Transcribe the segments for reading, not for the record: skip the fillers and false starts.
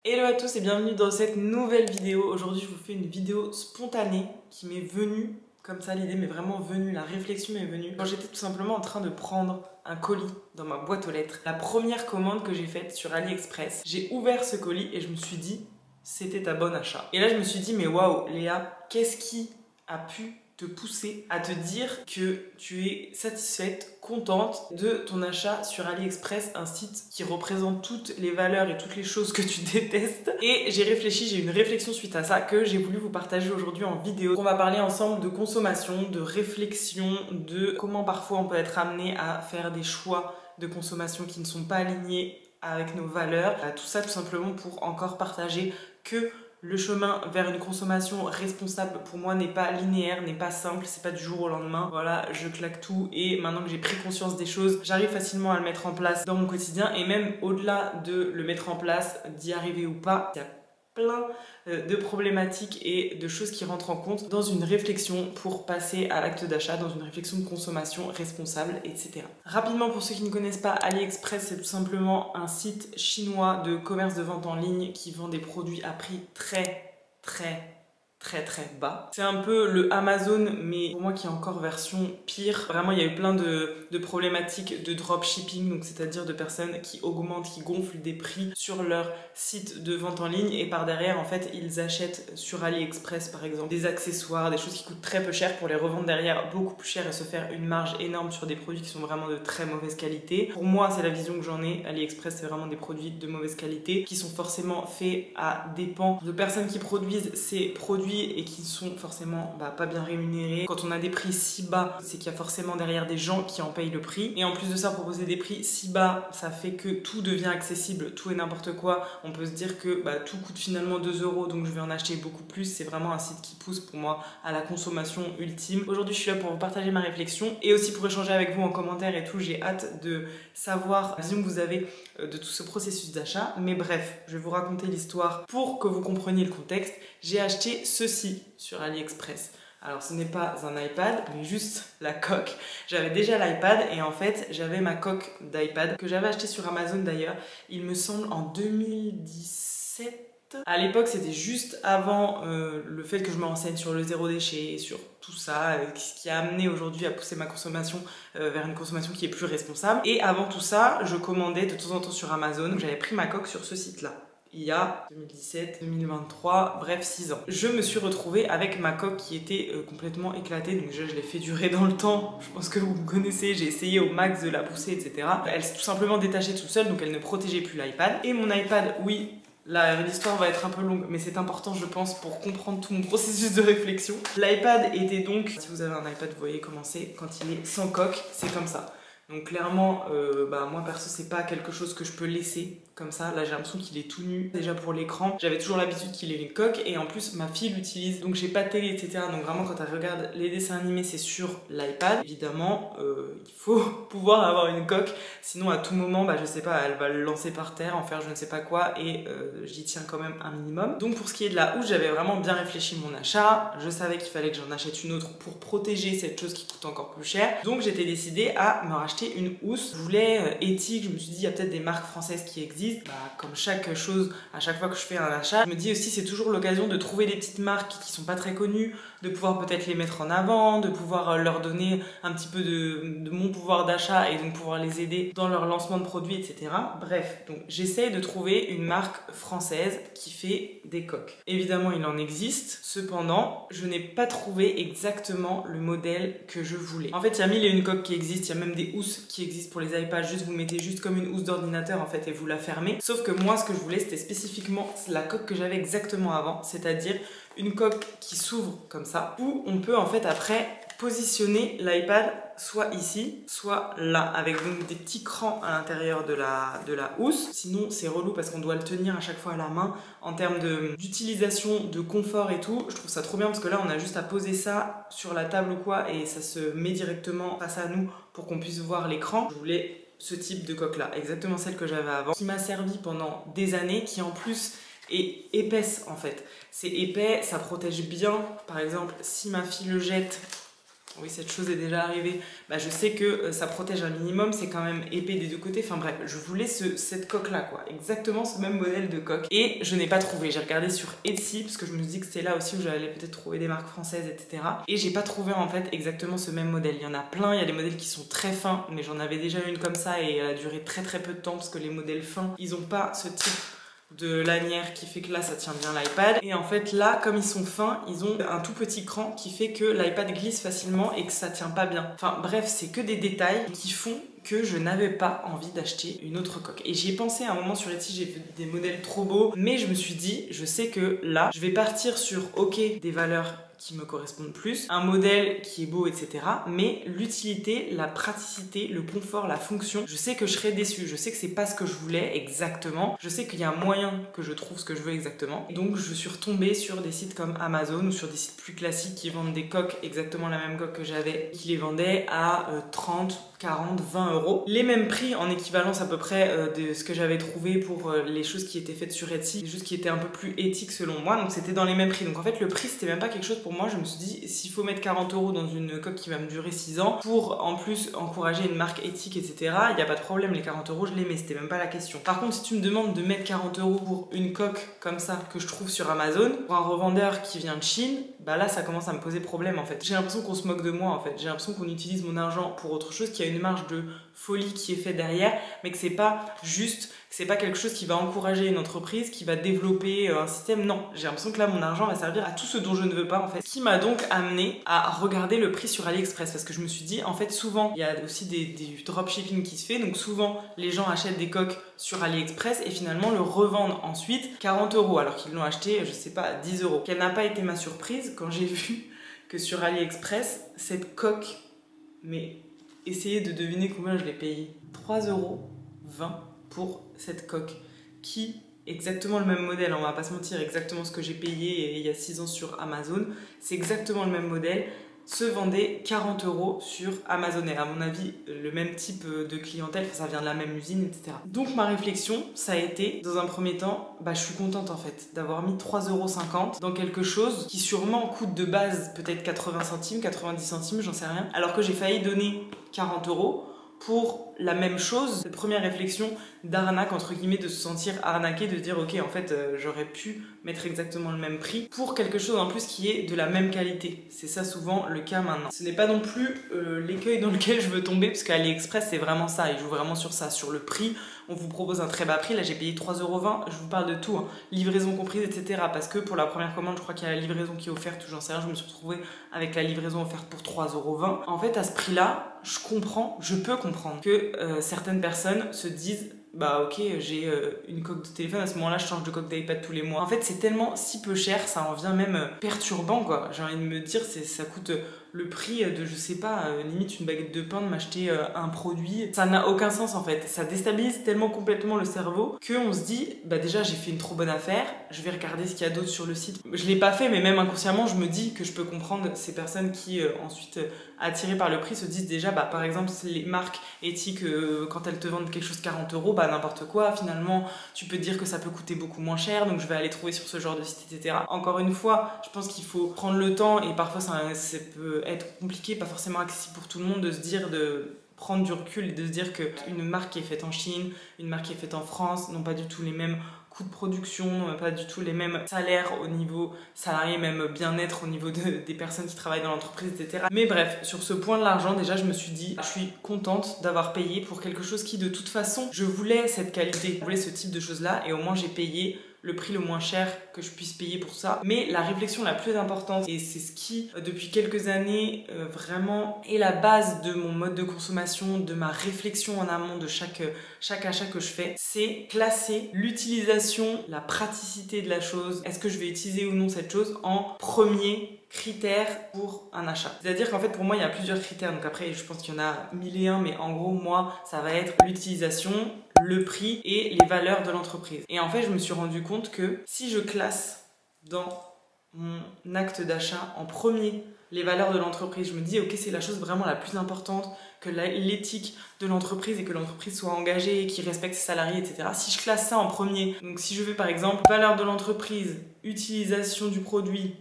Hello à tous et bienvenue dans cette nouvelle vidéo. Aujourd'hui je vous fais une vidéo spontanée qui m'est venue, comme ça l'idée m'est vraiment venue, la réflexion m'est venue quand j'étais tout simplement en train de prendre un colis dans ma boîte aux lettres. La première commande que j'ai faite sur AliExpress, j'ai ouvert ce colis et je me suis dit c'était un bon achat. Et là je me suis dit mais waouh Léa, qu'est-ce qui a pu te pousser à te dire que tu es satisfaite, contente de ton achat sur AliExpress, un site qui représente toutes les valeurs et toutes les choses que tu détestes. Et j'ai réfléchi, j'ai eu une réflexion suite à ça que j'ai voulu vous partager aujourd'hui en vidéo. On va parler ensemble de consommation, de réflexion, de comment parfois on peut être amené à faire des choix de consommation qui ne sont pas alignés avec nos valeurs. Tout ça tout simplement pour encore partager que le chemin vers une consommation responsable pour moi n'est pas linéaire, n'est pas simple, c'est pas du jour au lendemain. Voilà, je claque tout et maintenant que j'ai pris conscience des choses, j'arrive facilement à le mettre en place dans mon quotidien et même au-delà de le mettre en place, d'y arriver ou pas, il y a plein de problématiques et de choses qui rentrent en compte dans une réflexion pour passer à l'acte d'achat, dans une réflexion de consommation responsable, etc. Rapidement, pour ceux qui ne connaissent pas, AliExpress, c'est tout simplement un site chinois de commerce de vente en ligne qui vend des produits à prix très bas. C'est un peu le Amazon, mais pour moi qui est encore version pire. Vraiment, il y a eu plein de problématiques de dropshipping, donc c'est-à-dire de personnes qui augmentent, qui gonflent des prix sur leur site de vente en ligne et par derrière, en fait, ils achètent sur AliExpress, par exemple, des accessoires, des choses qui coûtent très peu cher pour les revendre derrière beaucoup plus cher et se faire une marge énorme sur des produits qui sont vraiment de très mauvaise qualité. Pour moi, c'est la vision que j'en ai. AliExpress, c'est vraiment des produits de mauvaise qualité qui sont forcément faits à dépens de personnes qui produisent ces produits et qui sont forcément pas bien rémunérés. Quand on a des prix si bas, c'est qu'il y a forcément derrière des gens qui en payent le prix. Et en plus de ça, proposer des prix si bas, ça fait que tout devient accessible, tout et n'importe quoi. On peut se dire que tout coûte finalement 2 €, donc je vais en acheter beaucoup plus. C'est vraiment un site qui pousse pour moi à la consommation ultime. Aujourd'hui, je suis là pour vous partager ma réflexion et aussi pour échanger avec vous en commentaire et tout. J'ai hâte de savoir la vision que vous avez de tout ce processus d'achat. Mais bref, je vais vous raconter l'histoire pour que vous compreniez le contexte. J'ai acheté ceci sur AliExpress. Alors ce n'est pas un iPad, mais juste la coque. J'avais déjà l'iPad et en fait j'avais ma coque d'iPad que j'avais acheté sur Amazon d'ailleurs, il me semble en 2017. À l'époque c'était juste avant le fait que je me renseigne sur le zéro déchet, sur tout ça, ce qui a amené aujourd'hui à pousser ma consommation vers une consommation qui est plus responsable. Et avant tout ça, je commandais de temps en temps sur Amazon, j'avais pris ma coque sur ce site-là. Il y a 2017, 2023, bref 6 ans. Je me suis retrouvée avec ma coque qui était complètement éclatée, donc je l'ai fait durer dans le temps, je pense que vous me connaissez, j'ai essayé au max de la pousser, etc. Elle s'est tout simplement détachée toute seule, donc elle ne protégeait plus l'iPad. Et mon iPad, oui, là l'histoire va être un peu longue, mais c'est important je pense pour comprendre tout mon processus de réflexion. L'iPad était donc, si vous avez un iPad vous voyez comment c'est, quand il est sans coque, c'est comme ça. Donc clairement, moi perso c'est pas quelque chose que je peux laisser comme ça. Là j'ai l'impression qu'il est tout nu. Déjà pour l'écran, j'avais toujours l'habitude qu'il ait une coque et en plus ma fille l'utilise. Donc j'ai pas de télé etc. Donc vraiment quand elle regarde les dessins animés c'est sur l'iPad. Évidemment il faut pouvoir avoir une coque. Sinon à tout moment je sais pas, elle va le lancer par terre, en faire je ne sais pas quoi et j'y tiens quand même un minimum. Donc pour ce qui est de la housse, j'avais vraiment bien réfléchi mon achat. Je savais qu'il fallait que j'en achète une autre pour protéger cette chose qui coûte encore plus cher. Donc j'étais décidée à me racheter une housse. Je voulais éthique, je me suis dit il y a peut-être des marques françaises qui existent. Comme chaque chose, à chaque fois que je fais un achat, je me dis aussi c'est toujours l'occasion de trouver des petites marques qui sont pas très connues, de pouvoir peut-être les mettre en avant, de pouvoir leur donner un petit peu de mon pouvoir d'achat et donc pouvoir les aider dans leur lancement de produits, etc. Bref, donc j'essaie de trouver une marque française qui fait des coques. Évidemment, il en existe, cependant, je n'ai pas trouvé exactement le modèle que je voulais. En fait, il y a 1000 et une coques qui existent, il y a même des housses qui existent pour les iPads, juste vous mettez juste comme une housse d'ordinateur en fait et vous la fermez. Sauf que moi, ce que je voulais, c'était spécifiquement la coque que j'avais exactement avant, c'est-à-dire une coque qui s'ouvre comme ça, où on peut en fait après positionner l'iPad soit ici, soit là, avec donc des petits crans à l'intérieur de la housse. Sinon, c'est relou parce qu'on doit le tenir à chaque fois à la main en termes d'utilisation, de confort et tout. Je trouve ça trop bien parce que là, on a juste à poser ça sur la table ou quoi et ça se met directement face à nous pour qu'on puisse voir l'écran. Je voulais ce type de coque là, exactement celle que j'avais avant, qui m'a servi pendant des années, qui en plus est épaisse en fait. C'est épais, ça protège bien. Par exemple, si ma fille le jette, oui, cette chose est déjà arrivée, bah, je sais que ça protège un minimum, c'est quand même épais des deux côtés. Enfin bref, je voulais cette coque-là, quoi. Exactement ce même modèle de coque. Et je n'ai pas trouvé. J'ai regardé sur Etsy, parce que je me suis dit que c'était là aussi où j'allais peut-être trouver des marques françaises, etc. Et j'ai pas trouvé en fait exactement ce même modèle. Il y en a plein, il y a des modèles qui sont très fins, mais j'en avais déjà une comme ça et elle a duré très très peu de temps, parce que les modèles fins, ils ont pas ce type de lanière qui fait que là ça tient bien l'iPad, et en fait là comme ils sont fins ils ont un tout petit cran qui fait que l'iPad glisse facilement et que ça tient pas bien. Enfin bref, c'est que des détails qui font que je n'avais pas envie d'acheter une autre coque. Et j'y ai pensé à un moment sur Etsy, j'ai vu des modèles trop beaux, mais je me suis dit, je sais que là je vais partir sur ok des valeurs qui me correspondent plus, un modèle qui est beau, etc. Mais l'utilité, la praticité, le confort, la fonction, je sais que je serai déçue. Je sais que c'est pas ce que je voulais exactement. Je sais qu'il y a un moyen que je trouve ce que je veux exactement. Et donc je suis retombée sur des sites comme Amazon ou sur des sites plus classiques qui vendent des coques, exactement la même coque que j'avais, qui les vendaient à 30, 40, 20 euros. Les mêmes prix en équivalence à peu près de ce que j'avais trouvé pour les choses qui étaient faites sur Etsy, des choses qui étaient un peu plus éthiques selon moi, donc c'était dans les mêmes prix. Donc en fait le prix c'était même pas quelque chose pour moi. Je me suis dit, s'il faut mettre 40 euros dans une coque qui va me durer 6 ans pour en plus encourager une marque éthique, etc., il n'y a pas de problème, les 40 euros je les mets, c'était même pas la question. Par contre si tu me demandes de mettre 40 euros pour une coque comme ça que je trouve sur Amazon, pour un revendeur qui vient de Chine, bah là ça commence à me poser problème en fait. J'ai l'impression qu'on se moque de moi en fait, j'ai l'impression qu'on utilise mon argent pour autre chose, qu'il y a une marge de folie qui est faite derrière, mais que c'est pas juste, que c'est pas quelque chose qui va encourager une entreprise, qui va développer un système. Non, j'ai l'impression que là mon argent va servir à tout ce dont je ne veux pas en fait. Ce qui m'a donc amené à regarder le prix sur AliExpress, parce que je me suis dit en fait souvent il y a aussi du dropshipping qui se fait, donc souvent les gens achètent des coques sur AliExpress et finalement le revendent ensuite 40 euros alors qu'ils l'ont acheté je sais pas 10 euros. Quelle n'a pas été ma surprise quand j'ai vu que sur AliExpress cette coque, mais essayez de deviner combien je l'ai payé. 3,20 euros pour cette coque qui, exactement le même modèle, on va pas se mentir, exactement ce que j'ai payé il y a 6 ans sur Amazon, c'est exactement le même modèle, se vendait 40 euros sur Amazon. Et à mon avis, le même type de clientèle, ça vient de la même usine, etc. Donc ma réflexion, ça a été, dans un premier temps, bah, je suis contente en fait d'avoir mis 3,50 euros dans quelque chose qui sûrement coûte de base peut-être 80 centimes, 90 centimes, j'en sais rien, alors que j'ai failli donner 40 euros pour la même chose. Cette première réflexion d'arnaque, entre guillemets, de se sentir arnaqué, de dire ok en fait j'aurais pu mettre exactement le même prix pour quelque chose en plus qui est de la même qualité. C'est ça souvent le cas maintenant. Ce n'est pas non plus l'écueil dans lequel je veux tomber, parce qu'AliExpress c'est vraiment ça, ils jouent vraiment sur ça, sur le prix. On vous propose un très bas prix, là j'ai payé 3,20 €, je vous parle de tout, hein. Livraison comprise, etc. Parce que pour la première commande, je crois qu'il y a la livraison qui est offerte, j'en sais rien, je me suis retrouvée avec la livraison offerte pour 3,20 €. En fait, à ce prix-là, je peux comprendre que certaines personnes se disent bah ok, j'ai une coque de téléphone, à ce moment-là je change de coque d'iPad tous les mois. En fait c'est tellement si peu cher, ça en vient même perturbant quoi. J'ai envie de me dire, ça coûte le prix de, je sais pas, limite une baguette de pain, de m'acheter un produit. Ça n'a aucun sens en fait. Ça déstabilise tellement complètement le cerveau qu'on se dit, bah déjà j'ai fait une trop bonne affaire, je vais regarder ce qu'il y a d'autre sur le site. Je l'ai pas fait, mais même inconsciemment je me dis que je peux comprendre ces personnes qui ensuite attirées par le prix se disent déjà, bah par exemple les marques éthiques, quand elles te vendent quelque chose 40 euros, bah n'importe quoi, finalement tu peux te dire que ça peut coûter beaucoup moins cher, donc je vais aller trouver sur ce genre de site, etc. Encore une fois, je pense qu'il faut prendre le temps, et parfois ça peut être compliqué, pas forcément accessible pour tout le monde, de se dire, de prendre du recul et de se dire qu'une marque qui est faite en Chine, une marque qui est faite en France n'ont pas du tout les mêmes coûts de production, pas du tout les mêmes salaires au niveau salarié, même bien-être au niveau des personnes qui travaillent dans l'entreprise, etc. Mais bref, sur ce point de l'argent, déjà je me suis dit, je suis contente d'avoir payé pour quelque chose qui de toute façon, je voulais cette qualité, je voulais ce type de choses-là, et au moins j'ai payé le prix le moins cher que je puisse payer pour ça. Mais la réflexion la plus importante, et c'est ce qui depuis quelques années vraiment est la base de mon mode de consommation, de ma réflexion en amont de chaque achat que je fais, c'est classer l'utilisation, la praticité de la chose, est-ce que je vais utiliser ou non cette chose, en premier critères pour un achat. C'est-à-dire qu'en fait pour moi il y a plusieurs critères, donc après je pense qu'il y en a 1001, mais en gros moi ça va être l'utilisation, le prix et les valeurs de l'entreprise. Et en fait je me suis rendu compte que si je classe dans mon acte d'achat en premier les valeurs de l'entreprise, je me dis ok c'est la chose vraiment la plus importante, que l'éthique de l'entreprise et que l'entreprise soit engagée et qu'il respecte ses salariés, etc. Si je classe ça en premier, donc si je veux par exemple valeurs de l'entreprise, utilisation du produit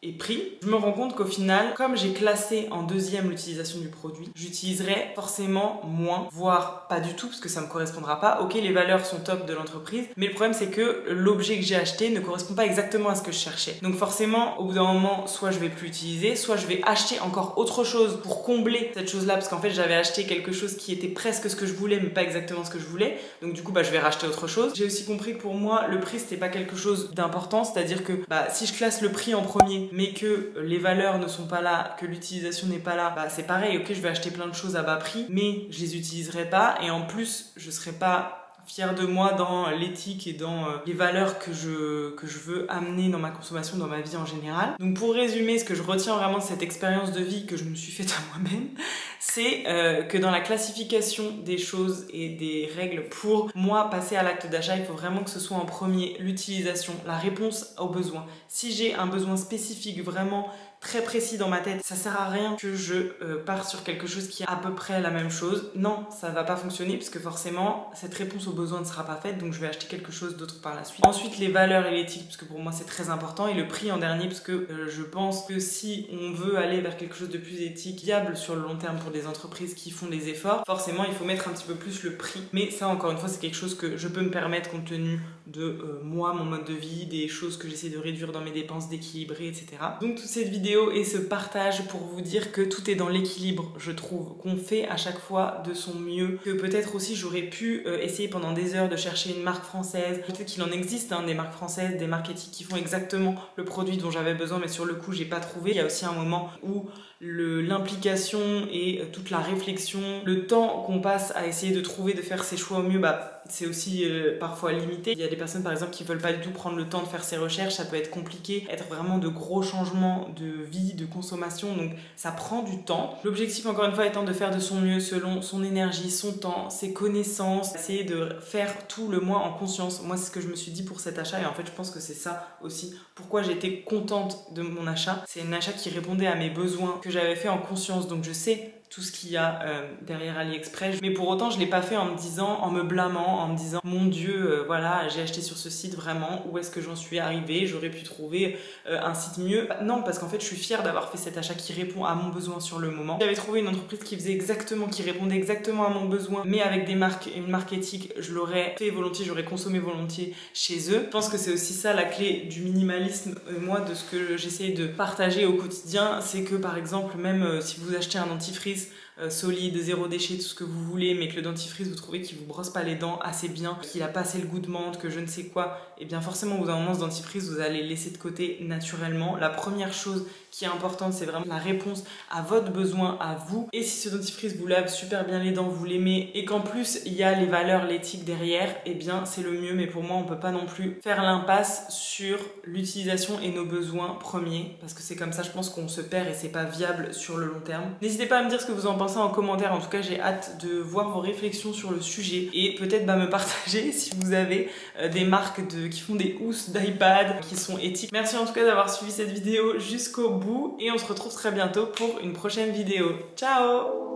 et prix, je me rends compte qu'au final, comme j'ai classé en deuxième l'utilisation du produit, j'utiliserai forcément moins, voire pas du tout, parce que ça me correspondra pas. Ok, les valeurs sont top de l'entreprise, mais le problème c'est que l'objet que j'ai acheté ne correspond pas exactement à ce que je cherchais. Donc forcément, au bout d'un moment, soit je vais plus l'utiliser, soit je vais acheter encore autre chose pour combler cette chose-là, parce qu'en fait j'avais acheté quelque chose qui était presque ce que je voulais, mais pas exactement ce que je voulais. Donc du coup, je vais racheter autre chose. J'ai aussi compris que pour moi, le prix c'était pas quelque chose d'important, c'est-à-dire que si je classe le prix en premier, mais que les valeurs ne sont pas là, que l'utilisation n'est pas là, c'est pareil. Ok, je vais acheter plein de choses à bas prix, mais je les utiliserai pas, et en plus, je serai pas fière de moi dans l'éthique et dans les valeurs que je veux amener dans ma consommation, dans ma vie en général. Donc pour résumer, ce que je retiens vraiment de cette expérience de vie que je me suis faite à moi-même, c'est que dans la classification des choses et des règles pour moi passer à l'acte d'achat, il faut vraiment que ce soit en premier l'utilisation, la réponse aux besoins. Si j'ai un besoin spécifique vraiment très précis dans ma tête, ça sert à rien que je parte sur quelque chose qui est à peu près la même chose. Non, ça va pas fonctionner parce que forcément cette réponse aux besoins ne sera pas faite, donc je vais acheter quelque chose d'autre par la suite. Ensuite, les valeurs et l'éthique, parce que pour moi c'est très important, et le prix en dernier, parce que je pense que si on veut aller vers quelque chose de plus éthique, viable sur le long terme pour des entreprises qui font des efforts, forcément il faut mettre un petit peu plus le prix. Mais ça, encore une fois, c'est quelque chose que je peux me permettre compte tenu de moi, mon mode de vie, des choses que j'essaie de réduire dans mes dépenses, d'équilibrer, etc. Donc toute cette vidéo et ce partage pour vous dire que tout est dans l'équilibre, je trouve, qu'on fait à chaque fois de son mieux, que peut-être aussi j'aurais pu essayer pendant des heures de chercher une marque française, peut-être qu'il en existe des marques françaises, des marques éthiques qui font exactement le produit dont j'avais besoin, mais sur le coup j'ai pas trouvé. Il y a aussi un moment où l'implication et toute la réflexion, le temps qu'on passe à essayer de trouver, de faire ses choix au mieux, c'est aussi parfois limité. Il y a des personnes par exemple qui veulent pas du tout prendre le temps de faire ses recherches, ça peut être compliqué, être vraiment de gros changements de vie, de consommation, donc ça prend du temps. L'objectif encore une fois étant de faire de son mieux selon son énergie, son temps, ses connaissances, essayer de faire tout le moins en conscience. Moi c'est ce que je me suis dit pour cet achat, et en fait je pense que c'est ça aussi pourquoi j'étais contente de mon achat. C'est un achat qui répondait à mes besoins, que j'avais fait en conscience, donc je sais tout ce qu'il y a derrière AliExpress, mais pour autant je l'ai pas fait en me disant, en me blâmant, en me disant mon Dieu, voilà, j'ai acheté sur ce site, vraiment, où est-ce que j'en suis arrivée, j'aurais pu trouver un site mieux. Non, parce qu'en fait je suis fière d'avoir fait cet achat qui répond à mon besoin sur le moment. J'avais trouvé une entreprise qui faisait exactement, qui répondait exactement à mon besoin, mais avec une marque éthique, je l'aurais fait volontiers, j'aurais consommé volontiers chez eux. Je pense que c'est aussi ça la clé du minimalisme, moi, de ce que j'essaie de partager au quotidien, c'est que par exemple, même si vous achetez un dentifrice solide, zéro déchet, tout ce que vous voulez, mais que le dentifrice vous trouvez qu'il vous brosse pas les dents assez bien, qu'il a pas assez le goût de menthe, que je ne sais quoi, et bien forcément au bout d'un moment ce dentifrice vous allez le laisser de côté naturellement. La première chose qui est importante, c'est vraiment la réponse à votre besoin, à vous. Et si ce dentifrice vous lave super bien les dents, vous l'aimez, et qu'en plus il y a les valeurs, l'éthique derrière, et bien c'est le mieux. Mais pour moi on peut pas non plus faire l'impasse sur l'utilisation et nos besoins premiers, parce que c'est comme ça je pense qu'on se perd et c'est pas viable sur le long terme. N'hésitez pas à me dire ce que vous en pensez en commentaire. En tout cas j'ai hâte de voir vos réflexions sur le sujet, et peut-être me partager si vous avez des marques qui font des housses d'iPad qui sont éthiques. Merci en tout cas d'avoir suivi cette vidéo jusqu'au bout, et on se retrouve très bientôt pour une prochaine vidéo. Ciao!